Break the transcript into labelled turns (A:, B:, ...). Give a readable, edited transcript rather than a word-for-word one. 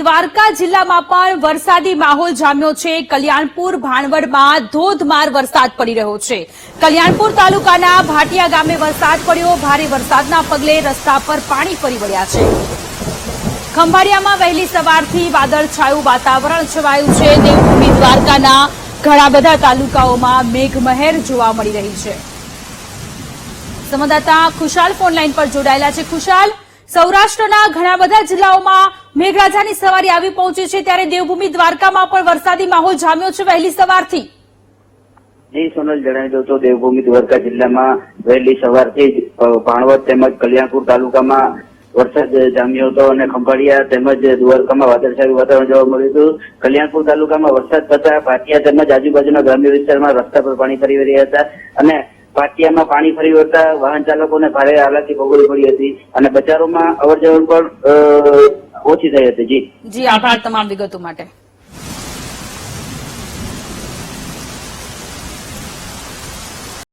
A: દ્વારકા જિલ્લામાં પણ વરસાદી માહોલ જામ્યો છે। કલ્યાણપુર ભાણવડમાં ધોધમાર વરસાદ પડી રહ્યો છે। કલ્યાણપુર તાલુકાના ભાટિયા ગામે વરસાદ પડ્યો। ભારે વરસાદના પગલે રસ્તા પર પાણી ફરી વળ્યા છે। ખંભાળિયામાં વહેલી સવારથી વાદળછાયું વાતાવરણ છવાયું છે। દેવભૂમિ દ્વારકાના ઘણા બધા તાલુકાઓમાં મેઘમહેર જોવા મળી રહી છે। સંવાદદાતા ખુશાલ ફોનલાઈન પર જોડાયેલા છે। ખુશાલ, સૌરાષ્ટ્રના ઘણા બધા જિલ્લાઓમાં મેઘરાજાની સવારી આવી પહોંચી છે, ત્યારે દેવભૂમિ દ્વારકામાં પણ વરસાદી માહોલ જામ્યો છે વહેલી સવારથી।
B: જી સોનલ, જણાવી દઉં તો દેવભૂમિ દ્વારકા જિલ્લામાં વહેલી સવારથી જ ભાણવડ તેમજ કલ્યાણપુર તાલુકામાં વરસાદ જામ્યો હતો અને ખંભાળિયા તેમજ દ્વારકામાં વાદળછાયું વાતાવરણ જોવા મળ્યું હતું। કલ્યાણપુર તાલુકામાં વરસાદ થતા ભાટિયા તેમજ આજુબાજુના ગ્રામ્ય વિસ્તારમાં રસ્તા પર પાણી ફરી વળ્યા હતા અને ભાટિયામાં પાણી ફરી વળતા વાહન ચાલકોને ભારે હાલાકી ભોગવવી પડી હતી અને બજારોમાં અવરજવર પણ ઓછી થઈ હતી। જી
A: આભાર તમામ વિગતો માટે।